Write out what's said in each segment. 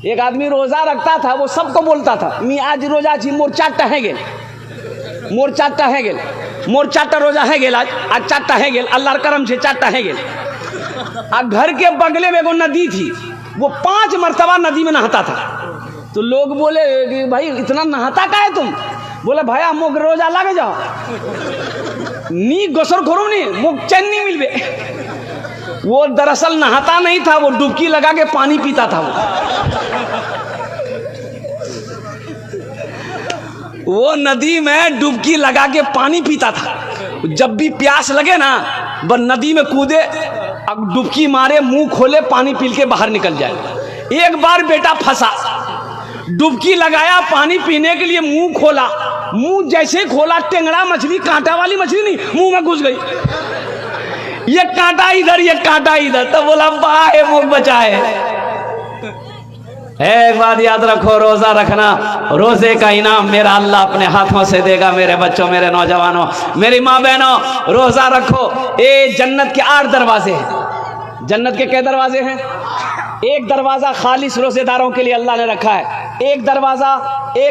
एक आदमी रोजा रखता था, वो सबको बोलता था मी आज रोजा छी मोर 4टा है गेल, मोर 4टा है गेल, मोर 4टा रोजा है गेल, आज 4टा है गेल, अल्लाहर करम से 4टा है गेल। आ घर के बगले में एगो नदी थी, वो 5 मरतबा नदी में नहाता था। तो लोग बोले कि भाई इतना नहाता का है तुम? बोले भाई मोक रोजा लगे जाओ नी गोसर करो नी मोक चैन नहीं मिलबे। वो दरअसल नहाता नहीं था, वो डुबकी लगा के पानी पीता था। वो नदी में डुबकी लगा के पानी पीता था। जब भी प्यास लगे ना बस नदी में कूदे, अब डुबकी मारे, मुंह खोले, पानी पी के बाहर निकल जाए। एक बार बेटा फंसा, डुबकी लगाया पानी पीने के लिए, मुंह खोला, मुंह जैसे खोला टेंगड़ा मछली, कांटा वाली मछली नहीं, मुंह में घुस गई। ये कांटा इधर, ये कांटा इधर। तो बोला बाहे मुंह बचाए। एक बात याद रखो, रोजा रखना, रोजे का इनाम मेरा अल्लाह अपने हाथों से देगा। मेरे बच्चों, मेरे नौजवानों, मेरी माँ बहनों, रोजा रखो। ये जन्नत के 8 दरवाजे हैं। जन्नत के क्या दरवाजे हैं? एक दरवाजा खालिस रोजेदारों के लिए अल्लाह ने रखा है। एक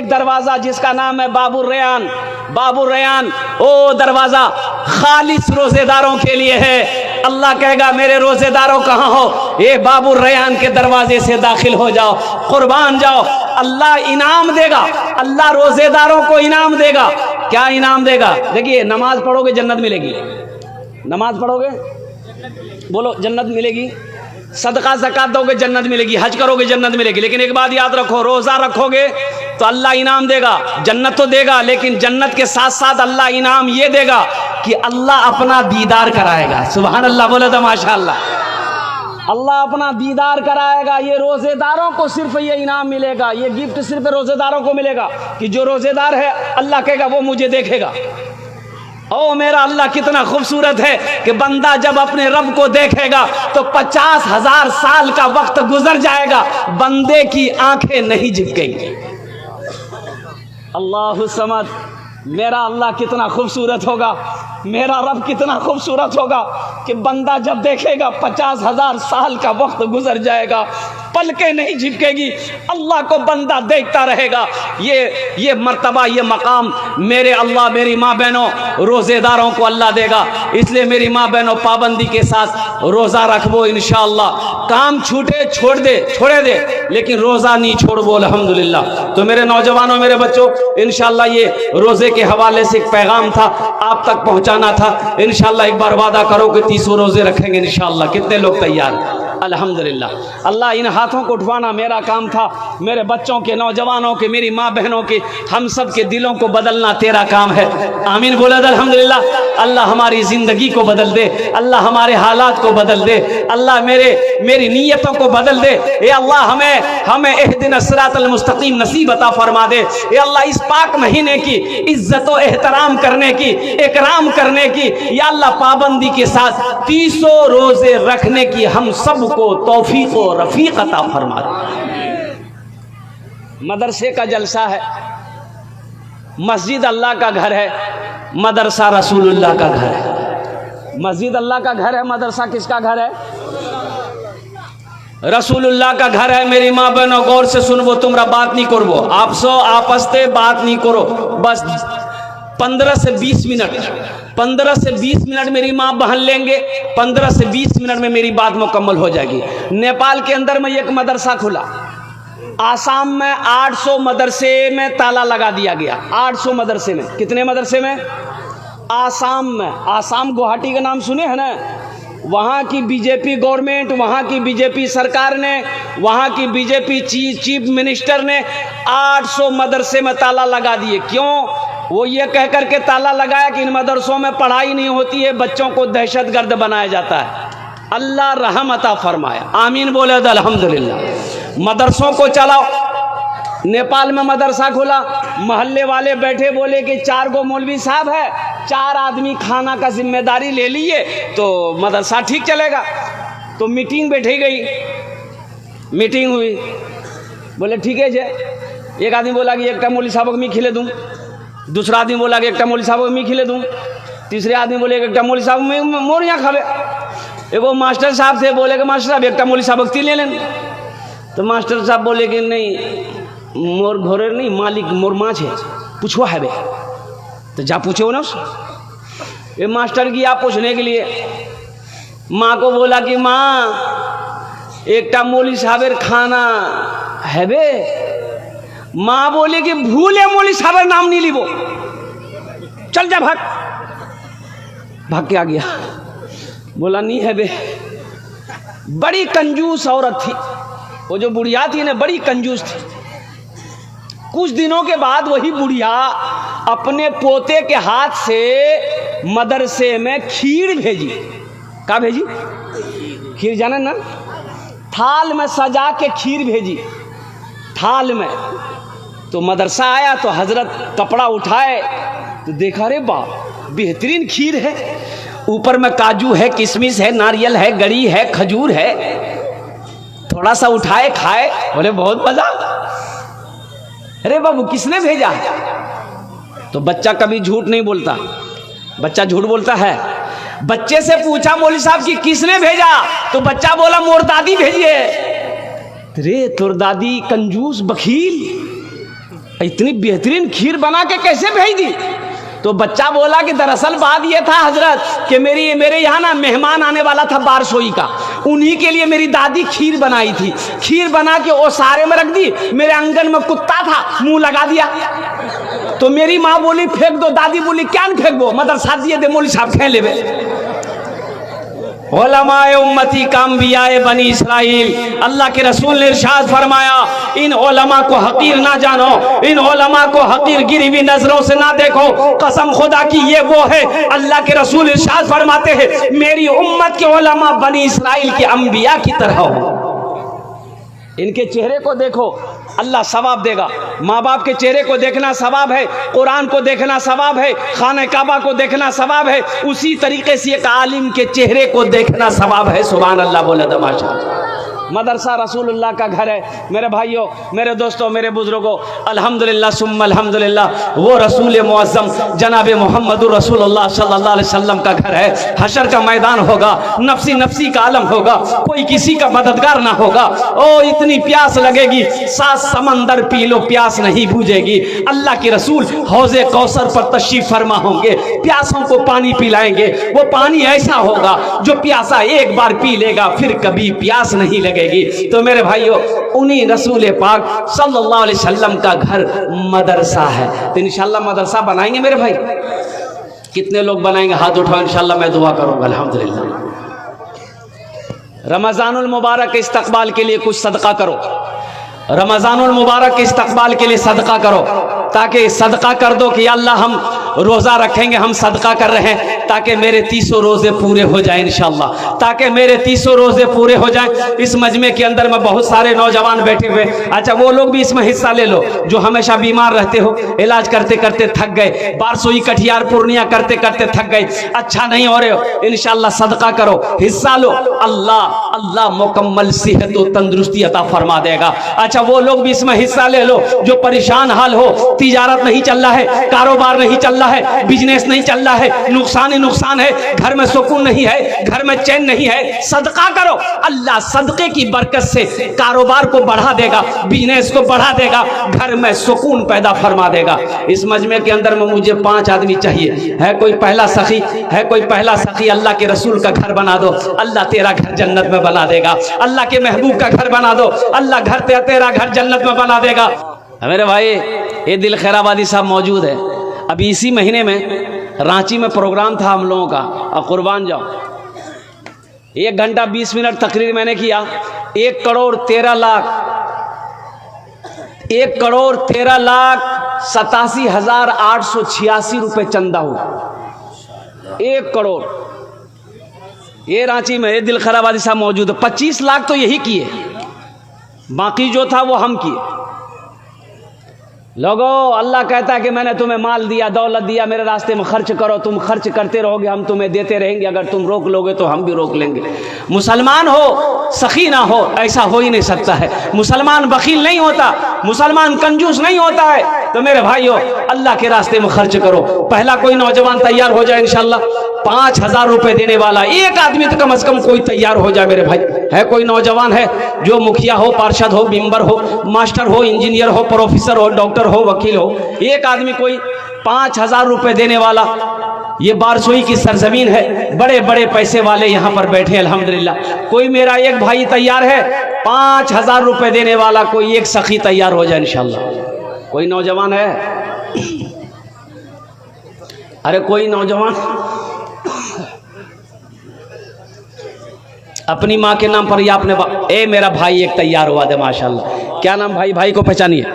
दरवाजा जिसका नाम है बाबुर रयान। बाबुर रयान ओ दरवाजा खालिस रोजेदारों के लिए है। अल्लाह कहेगा मेरे रोजेदारों कहाँ हो? ये बाबुर रयान के दरवाजे से दाखिल हो जाओ, कुर्बान जाओ। अल्लाह इनाम देगा, अल्लाह रोजेदारों को इनाम देगा। क्या इनाम देगा? देखिए, नमाज पढ़ोगे जन्नत मिलेगी, नमाज पढ़ोगे बोलो जन्नत मिलेगी, सदका ज़कात दोगे जन्नत मिलेगी, हज करोगे जन्नत मिलेगी। लेकिन एक बात याद रखो, रोज़ा रखोगे तो अल्लाह इनाम देगा, जन्नत तो देगा, लेकिन जन्नत के साथ साथ अल्लाह इनाम ये देगा कि अल्लाह अपना दीदार कराएगा। सुभान अल्लाह, बोले तो माशाअल्लाह। अल्लाह अपना दीदार कराएगा। ये रोज़ेदारों को सिर्फ ये इनाम मिलेगा, ये गिफ्ट सिर्फ रोज़ेदारों को मिलेगा कि जो रोज़ेदार है अल्लाह कहेगा वो मुझे देखेगा। ओ मेरा अल्लाह कितना खूबसूरत है कि बंदा जब अपने रब को देखेगा तो 50,000 साल का वक्त गुजर जाएगा, बंदे की आंखें नहीं झपकेंगी। अल्लाह समद, मेरा अल्लाह कितना खूबसूरत होगा, मेरा रब कितना खूबसूरत होगा कि बंदा जब देखेगा 50,000 साल का वक्त गुजर जाएगा, पलकें नहीं झपकेगी, अल्लाह को बंदा देखता रहेगा। ये मर्तबा, ये मकाम मेरे अल्लाह, मेरी माँ बहनों, रोज़ेदारों को अल्लाह देगा। इसलिए मेरी माँ बहनों, पाबंदी के साथ रोज़ा रखबो इंशाअल्लाह। काम छूटे छोड़े दे, लेकिन रोज़ा नहीं छोड़बो अल्हम्दुलिल्लाह। तो मेरे नौजवानों, मेरे बच्चों, इंशाअल्लाह ये रोज़े के हवाले से एक पैगाम था, आप तक पहुँचाना था। इंशाअल्लाह एक बार वादा करो कि 30 रोज़े रखेंगे इंशाअल्लाह। कितने लोग तैयार? अल्हम्दुलिल्लाह। अल्लाह इन हाथों को उठवाना मेरा काम था, मेरे बच्चों के, नौजवानों के, मेरी माँ बहनों के, हम सब के दिलों को बदलना तेरा काम है। आमीन बोले अल्हम्दुलिल्लाह। अल्लाह हमारी ज़िंदगी को बदल दे, अल्लाह हमारे हालात को बदल दे, अल्लाह मेरी नीयतों को बदल दे। ये अल्लाह हमें इहदिना सिरातल मुस्तकीम नसीब अता फरमा दे। ये अल्लाह इस पाक महीने की इज्जत व एहतराम करने की, इकराम करने की, या अल्लाह पाबंदी के साथ 30 रोज़े रखने की हम सब को तौफीक व रफीक अता फरमा दे। मदरसे का जलसा है, मस्जिद अल्लाह का घर है, मदरसा रसूलुल्लाह का घर है। मस्जिद अल्लाह का घर है, मदरसा किसका घर है? रसूलुल्लाह का घर है। मेरी माँ बहनों, गौर से सुनबो, तुमरा बात नहीं करबो, आप सो आपस में बात नहीं करो, बस 15 से 20 मिनट मेरी माँ बहन लेंगे, 15 से 20 मिनट में मेरी बात मुकम्मल हो जाएगी। नेपाल के अंदर में एक मदरसा खुला, आसाम में 800 मदरसे में ताला लगा दिया गया। 800 मदरसे में, कितने मदरसे में? आसाम में। आसाम गुवाहाटी का नाम सुने हैं ना? वहाँ की बीजेपी गवर्नमेंट, वहाँ की बीजेपी सरकार ने, वहाँ की बीजेपी चीफ मिनिस्टर ने 800 मदरसे में ताला लगा दिए। क्यों? वो ये कह कर के ताला लगाया कि इन मदरसों में पढ़ाई नहीं होती है, बच्चों को दहशतगर्द बनाया जाता है। अल्लाह रहम अता फरमाया। आमीन बोले अल्हम्दुलिल्लाह। मदरसों को चलाओ। नेपाल में मदरसा खुला, मोहल्ले वाले बैठे, बोले कि 4 गो मौलवी साहब है, 4 आदमी खाना का जिम्मेदारी ले लिए तो मदरसा ठीक चलेगा। तो मीटिंग बैठी गई, मीटिंग हुई, बोले ठीक है जी। एक आदमी बोला कि एक मौलवी साहब को मैं खिले दूँ, दूसरा आदमी बोला कि एक मौलवी साहब को मैं खिले दूँ, तीसरे आदमी बोले एक मौलवी साहब में मोर यहाँ खावे। एगो मास्टर साहब थे, बोले कि मास्टर साहब एक मौलवी साहब को ले लें। तो मास्टर साहब बोले कि नहीं मोर घोरे नहीं मालिक मोर माछ है, पूछो है बे। तो जा पूछो ना उससे। ये मास्टर गया पूछने के लिए, माँ को बोला कि माँ एकटा मौली साहबेर खाना है बे। माँ बोली कि भूले मौली साहबेर नाम नहीं लीबो, चल जा भाग। भाग के आ गया, बोला नहीं है बे। बड़ी कंजूस औरत थी वो, जो बुढ़िया थी ना बड़ी कंजूस थी। कुछ दिनों के बाद वही बुढ़िया अपने पोते के हाथ से मदरसे में खीर भेजी। क्या भेजी? खीर जाने ना, थाल में सजा के खीर भेजी, थाल में। तो मदरसा आया तो हजरत कपड़ा उठाए तो देखा रे बाप बेहतरीन खीर है, ऊपर में काजू है, किशमिश है, नारियल है, गरी है, खजूर है। थोड़ा सा उठाए खाए, बोले बहुत मजा। अरे बाबू किसने भेजा? तो बच्चा कभी झूठ नहीं बोलता, बच्चा झूठ बोलता है। बच्चे से पूछा मौलवी साहब कि किसने भेजा? तो बच्चा बोला मोर दादी भेजी है। रे तोर दादी कंजूस बखील इतनी बेहतरीन खीर बना के कैसे भेज दी? तो बच्चा बोला कि दरअसल बात यह था हजरत कि मेरे यहाँ ना मेहमान आने वाला था बारसोई का, उन्हीं के लिए मेरी दादी खीर बनाई थी। खीर बना के ओसारे में रख दी, मेरे आंगन में कुत्ता था मुंह लगा दिया। तो मेरी माँ बोली फेंक दो, दादी बोली क्या नहीं फेंक दो, मदरसा दिए दे मौलवी साहब खे लेवे। उलमाए उम्मती काम्बियाए बनी इसराइल, अल्लाह के रसूल ने इरशाद फरमाया इन उलमा को हकीर ना जानो, इन उलमा को हकीर गिरी हुई नजरों से ना देखो। कसम खुदा की ये वो है, अल्लाह के रसूल इरशाद फरमाते हैं मेरी उम्मत के उलमा बनी इसराइल के अंबिया की तरह हो। इनके चेहरे को देखो अल्लाह सवाब देगा। माँ बाप के चेहरे को देखना सवाब है, कुरान को देखना सवाब है, खाने काबा को देखना सवाब है, उसी तरीके से एक आलिम के चेहरे को देखना सवाब है। सुभान अल्लाह बोले तो माशाअल्लाह। मदरसा रसूलुल्लाह का घर है। मेरे भाइयों, मेरे दोस्तों, मेरे बुजुर्गों, अल्हम्दुलिल्लाह सुम्मा अल्हम्दुलिल्लाह वो रसूल मुअज़्ज़म जनाब मोहम्मदुर रसूलुल्लाह सल्लल्लाहु अलैहि वसल्लम का घर है। हशर का मैदान होगा, नफसी नफसी का आलम होगा, कोई किसी का मददगार ना होगा। ओ इतनी प्यास लगेगी 7 समंदर पी लो प्यास नहीं बुझेगी। अल्लाह के रसूल हौज़े कौसर पर तशरीफ फरमा होंगे, प्यासों को पानी पिलाएंगे। वो पानी ऐसा होगा जो प्यासा एक बार पी लेगा फिर कभी प्यास नहीं लगेगी। तो मेरे भाइयों, उन्हीं रसूल पाक सल्लल्लाहु अलैहि वसल्लम का घर मदरसा है। तो इंशाल्लाह मदरसा बनाएंगे मेरे भाई। कितने लोग बनाएंगे? हाथ उठाओ, इंशाल्लाह मैं दुआ करूंगा। अल्हम्दुलिल्लाह। रमज़ानुल मुबारक के इस्तकबाल के लिए कुछ सदका करो, रमज़ानुल मुबारक के इस्तकबाल के लिए सदका करो, ताकि सदका कर दो कि अल्लाह हम रोज़ा रखेंगे, हम सदका कर रहे हैं ताकि मेरे 300 रोज़े पूरे हो जाएं इंशाअल्लाह, ताकि मेरे 300 रोज़े पूरे हो जाएं। इस मजमे के अंदर में बहुत सारे नौजवान बैठे हुए, अच्छा वो लोग भी इसमें हिस्सा ले लो जो हमेशा बीमार रहते हो, इलाज करते करते थक गए, बारसोई कटिहार पूर्णिया करते करते थक गए, अच्छा नहीं हो रहे हो, इंशाअल्लाह सदका करो, हिस्सा लो। अल्लाह मुकम्मल सेहत और तंदुरुस्ती अता फरमा देगा। अच्छा वो लोग भी इसमें हिस्सा ले लो जो परेशान हाल हो, तिजारत नहीं चल रहा है, कारोबार नहीं चल रहा है, बिजनेस नहीं चल रहा है, नुकसान ही नुकसान है, घर में सुकून नहीं है, घर में चैन नहीं है, सदका करो। अल्लाह सदके की बरकत से कारोबार को बढ़ा देगा, बिजनेस को बढ़ा देगा, घर में सुकून पैदा फरमा देगा। इस मजमे के अंदर में मुझे 5 आदमी चाहिए। है कोई पहला सखी? है कोई पहला सखी? अल्लाह के रसूल का घर बना दो, अल्लाह तेरा घर जन्नत में बना देगा। अल्लाह के महबूब का घर बना दो, अल्लाह तेरा घर जन्नत में बना देगा। मेरे भाई ये दिल खैराबादी साहब मौजूद है। अभी इसी महीने में रांची में प्रोग्राम था हम लोगों का, अब कुर्बान जाओ, 1 घंटा 20 मिनट तकरीर मैंने किया। 1 करोड़ 13 लाख 87,886 रुपये चंदा हुआ। 1 करोड़। ये रांची में ये दिल खैराबादी साहब मौजूद है। 25 लाख तो यही किए, बाकी जो था वो हम किए। लोगों, अल्लाह कहता है कि मैंने तुम्हें माल दिया, दौलत दिया, मेरे रास्ते में खर्च करो, तुम खर्च करते रहोगे, हम तुम्हें देते रहेंगे, अगर तुम रोक लोगे तो हम भी रोक लेंगे। मुसलमान हो सखी ना हो, ऐसा हो ही नहीं सकता है। मुसलमान बखील नहीं होता, मुसलमान कंजूस नहीं होता है। तो मेरे भाइयों, अल्लाह के रास्ते में खर्च करो। पहला कोई नौजवान तैयार हो जाए इंशाअल्लाह, 5,000 रुपए देने वाला एक आदमी तो कम से कम कोई तैयार हो जाए मेरे भाई। है कोई नौजवान है जो मुखिया हो, पार्षद हो, मेंबर हो, मास्टर हो, इंजीनियर हो, प्रोफेसर हो, डॉक्टर हो, वकील हो, एक आदमी कोई 5,000 रुपए देने वाला। ये बारसोई की सरजमीन है, बड़े बड़े पैसे वाले यहाँ पर बैठे अल्हम्दुलिल्लाह। कोई मेरा एक भाई तैयार है 5,000 रुपए देने वाला, कोई एक सखी तैयार हो जाए इंशाल्लाह। कोई नौजवान है? अरे कोई नौजवान अपनी माँ के नाम पर या अपने ए मेरा भाई एक तैयार हुआ दे माशाल्लाह। क्या नाम भाई? भाई को पहचानिए,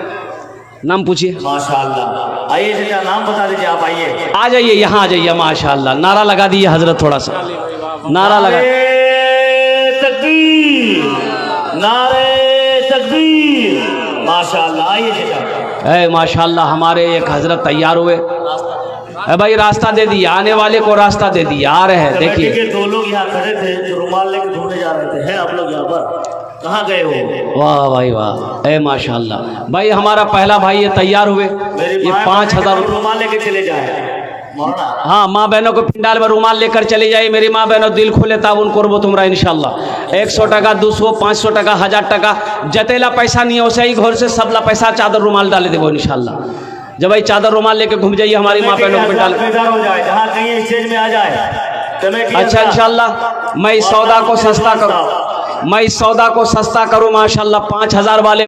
नाम पूछिए। माशाल्लाह। आइए चाचा, नाम बता दीजिए। आप आइए, आ जाइए, यहाँ आ जाइए माशाल्लाह। नारा लगा दिए हजरत, थोड़ा सा नारा लगा। तकबीर, नारे तकबीर। माशाल्लाह। आइए चाचा। माशाल्लाह हमारे एक हजरत तैयार हुए। भाई रास्ता दे दिया, आने वाले को रास्ता दे दिया, आ रहे हैं। देखिए 2 लोग यहाँ खड़े थे जो रुमाल लेकर ढूंढने जा रहे थे। हैं आप लोग यहाँ पर? कहाँ गए हो? वाह भाई वाह, माशाल्लाह। भाई हमारा पहला भाई ये तैयार हुए, ये 5,000 रुमाल लेके चले जाए। हाँ, माँ बहनों को पिंडाल में रुमाल लेकर चले जाए। मेरी माँ बहनों दिल खोले ताउन करबो तुमरा इंशाल्लाह। 100 টাকা, 200, 500 টাকা, 1000 টাকা जतेला पैसा नहीं है वैसे ही घर से सबला पैसा चादर रुमाल डाले देवो इंशाल्लाह। जब भाई चादर रुमाल लेके घूम जाइए हमारी माँ बहनों को पिंडाल। अच्छा इंशाल्लाह मैं इस सौदा को सस्ता करूँ, मैं इस सौदा को सस्ता करूँ माशाल्लाह। 5,000 वाले